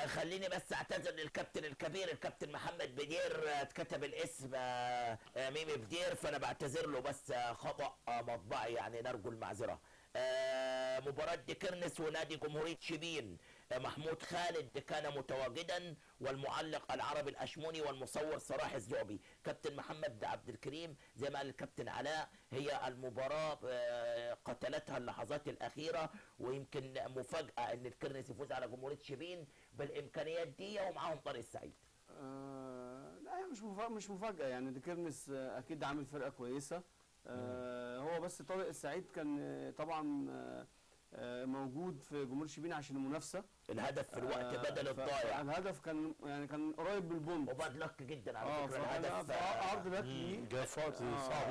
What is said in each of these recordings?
خليني بس اعتذر للكابتن الكبير الكابتن محمد بدير، اتكتب الاسم ميمي بدير، فانا بعتذر له، بس خطأ مطبعي يعني، نرجو المعذرة. مباراة ديكرنس ونادي جمهورية شبين، محمود خالد كان متواجدا، والمعلق العربي الأشموني، والمصور صلاح الزعبي. كابتن محمد عبد الكريم زي ما قال الكابتن علاء، هي المباراة قتلتها اللحظات الأخيرة، ويمكن مفاجأة ان الكرنس يفوز على جمهورية شبين بالإمكانيات دي ومعاهم طارق السعيد. لا، هي مش مفاجأة يعني، ديكرنس أكيد عامل فرقة كويسة. هو بس طارق السعيد كان طبعا موجود في جمهور شبين عشان المنافسه، الهدف في الوقت بدل الضايع، الهدف كان قريب بالبونت، وباد لك جدا على فكره الهدف، عرض باكي جاء صعب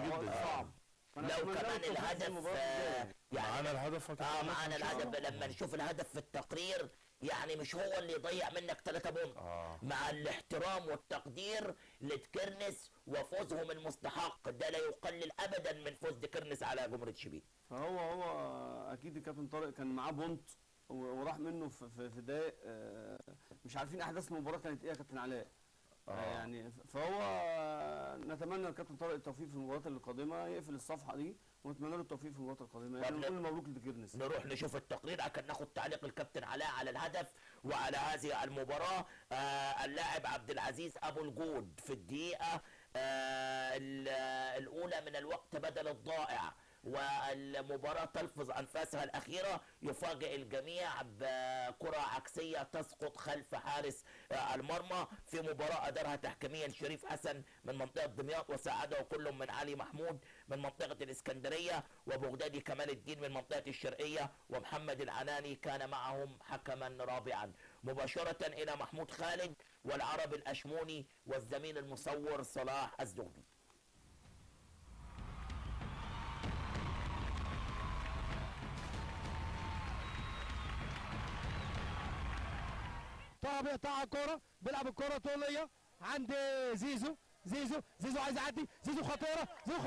جدا، صعب. لو كمان الهدف يعني معانا الهدف معانا الهدف لما نشوف الهدف في التقرير، يعني مش هو اللي يضيع منك 3 بونت، مع الاحترام والتقدير لديكرنس وفوزهم المستحق، ده لا يقلل ابدا من فوز ديكرنس على جمهورية شبين. فهو اكيد الكابتن طارق كان معاه بونت وراح منه في دقايق، مش عارفين احداث المباراه كانت ايه يا كابتن علاء. يعني فهو نتمنى الكابتن طارق التوفيق في المباريات القادمه، يقفل الصفحه دي، ونتمنى له التوفيق في المباريات القادمه. يعني نقول مبروك لديكرنس. نروح نشوف التقرير عشان ناخد تعليق الكابتن علاء على الهدف وعلى هذه المباراه. اللاعب عبد العزيز ابو الجود في الدقيقه الاولى من الوقت بدل الضائع، والمباراة تلفظ أنفاسها الأخيرة، يفاجئ الجميع بكرة عكسية تسقط خلف حارس المرمى، في مباراة أدارها تحكيميا شريف حسن من منطقة دمياط، وساعده كل من علي محمود من منطقة الإسكندرية، وبغدادي كمال الدين من منطقة الشرقية، ومحمد العناني كان معهم حكما رابعا. مباشرة إلى محمود خالد والعربي الأشموني والزميل المصور صلاح الزغبي. طه بيقطع الكوره، بيلعب الكوره طوليه عند زيزو عايز يعدي، زيزو خطيره، جول!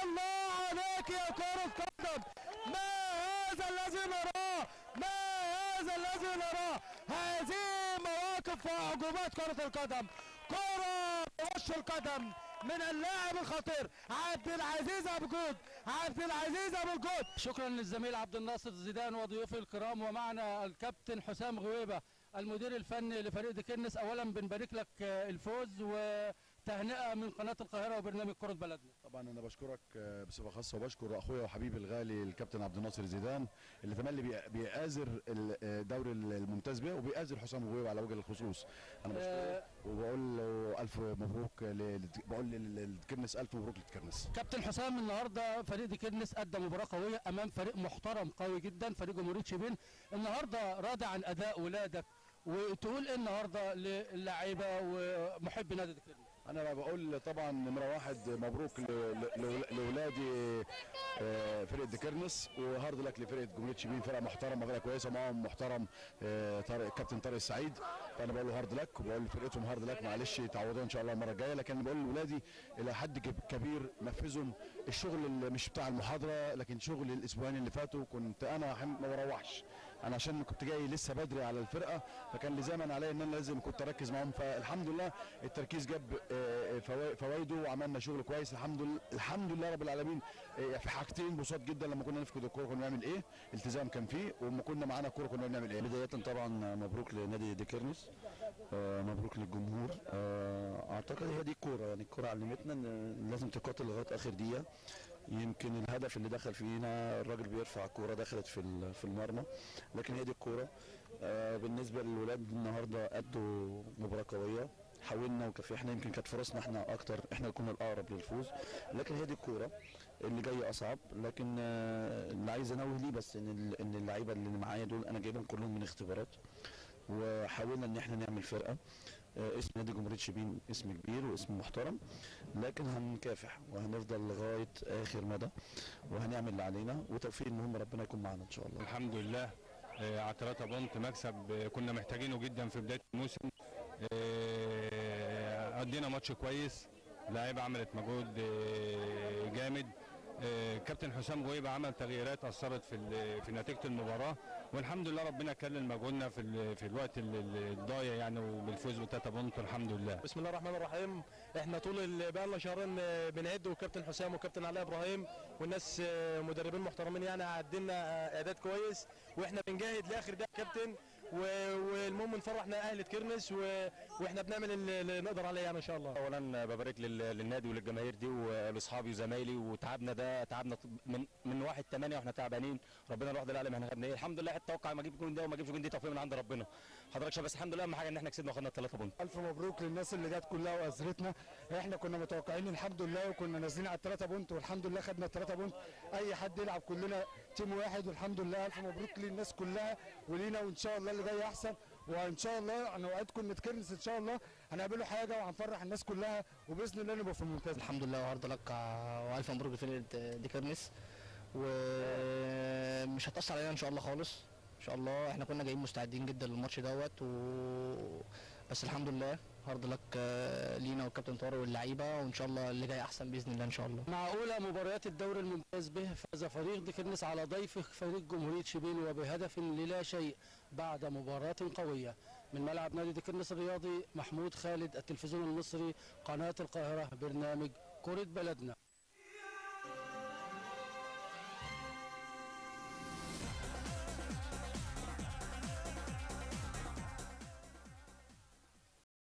الله عليك يا كرة قدم، ما هذا الذي نراه، هذه مواقف وعقوبات كرة القدم، كرة وش القدم من اللاعب الخطير عبد العزيز ابو الجود. شكرا للزميل عبد الناصر زيدان وضيوفي الكرام، ومعنا الكابتن حسام غويبه المدير الفني لفريق ديكرنس. اولا بنبارك لك الفوز وتهنئه من قناه القاهره وبرنامج كره بلدنا. طبعا انا بشكرك بصفه خاصه، وبشكر اخويا وحبيبي الغالي الكابتن عبد الناصر زيدان اللي تملي بيآزر الدوري الممتاز به، وبيآزر حسام غويبه على وجه الخصوص. انا بشكره وبقول له الف مبروك، بقول لديكرنس الف مبروك لديكرنس. كابتن حسام، النهارده فريق ديكرنس ادى مباراه قويه امام فريق محترم قوي جدا، فريق جمهوريه شبين. النهارده راضي عن اداء ولادك، وتقول ايه النهارده للاعيبه ومحبي نادي ديكرنس؟ انا بقول طبعا نمره واحد مبروك لاولادي فرقه ديكرنس، وهارد لك لفرقه جمهوريه شبين، فرقه محترمه، فرقه كويسه، معاهم محترم كابتن طارق السعيد، فانا بقول له هارد لك، وبقول لفرقتهم هارد لك، معلش يتعوضوا ان شاء الله المره الجايه. لكن بقول لاولادي الى حد كبير نفذوا الشغل اللي مش بتاع المحاضره، لكن شغل الاسبوعين اللي فاتوا كنت انا ما بروحش، انا عشان كنت جاي لسه بدري على الفرقه، فكان لزاما عليا ان انا لازم كنت اركز معاهم، فالحمد لله التركيز جاب فوائده، وعملنا شغل كويس الحمد لله رب العالمين. في حاجتين بساط جدا، لما كنا نفقد الكوره كنا بنعمل ايه، التزام كان فيه، وما كنا معانا الكوره كنا بنعمل ايه. بدايه طبعا مبروك لنادي ديكرنس، مبروك للجمهور. اعتقد هي دي الكوره، يعني الكوره علمتنا ان لازم تقاتل لغايه اخر دقيقه. يمكن الهدف اللي دخل فينا الراجل بيرفع الكوره دخلت في المرمى، لكن هي دي الكوره. بالنسبه للولاد النهارده ادوا مباراه قويه، حاولنا وكافحنا، يمكن كانت فرصنا احنا اكتر، احنا اللي كنا الاقرب للفوز، لكن هي دي الكوره، اللي جاي اصعب. لكن اللي عايز انوه ليه بس ان اللعيبه اللي معايا دول انا جايبهم كلهم من اختبارات، وحاولنا ان احنا نعمل فرقه. اسم نادي جمهوريه شبين اسم كبير واسم محترم، لكن هنكافح وهنفضل لغايه اخر مدى، وهنعمل اللي علينا، وتوفيق المهم ربنا يكون معانا ان شاء الله. الحمد لله على 3 بونت مكسب كنا محتاجينه جدا في بدايه الموسم. ادينا ماتش كويس، اللعيبه عملت مجهود جامد. كابتن حسام غويبة عمل تغييرات اثرت في نتيجه المباراه، والحمد لله ربنا كلل مجهودنا في الوقت الضايع يعني، وبالفوز ب3 بونت الحمد لله. بسم الله الرحمن الرحيم. احنا طول بقى لنا شهرين بنعد، وكابتن حسام وكابتن علاء ابراهيم والناس مدربين محترمين يعني عدلنا اعداد كويس، واحنا بنجاهد لاخر دقيقه كابتن، والمهم نفرح اهل كرنس، واحنا بنعمل اللي نقدر عليه يعني ان شاء الله. اولا ببارك للنادي وللجماهير دي ولاصحابي وزمايلي، وتعبنا تعبنا من 1/8 واحنا تعبانين، ربنا الواحد الاعلم احنا خدنا ايه. الحمد لله اتوقع ما اجيب جون ده وما اجيبش جون دي توفيق من عند ربنا حضرتك، بس الحمد لله اهم حاجه ان احنا كسبنا وخدنا ال3 بونت. الف مبروك للناس اللي جت كلها وازرتنا، احنا كنا متوقعين الحمد لله وكنا نازلين على ال3 بونت، والحمد لله خدنا ال3 بونت. اي حد يلعب كلنا تيم واحد، والحمد لله. الف مبروك للناس كلها ولينا، وان شاء الله اللي جاي احسن، وان شاء الله انا اوعدكم ان كرنس ان شاء الله هنعملوا حاجه وهنفرح الناس كلها، وباذن الله نبقى في الممتاز. الحمد لله وهارد لك والف مبروك لفرقه دي كرنس، ومش هتأثر علينا ان شاء الله خالص ان شاء الله. احنا كنا جايين مستعدين جدا للماتش دوت بس الحمد لله هارد لك لينا والكابتن طارق واللعيبه، وان شاء الله اللي جاي احسن باذن الله ان شاء الله. مع اولى مباريات الدوري الممتاز به، فاز فريق دي كرنس على ضيفه فريق جمهوريه شبين وبهدف للا شيء بعد مباراه قويه. من ملعب نادي دي كرنس الرياضي، محمود خالد، التلفزيون المصري، قناه القاهره، برنامج كره بلدنا.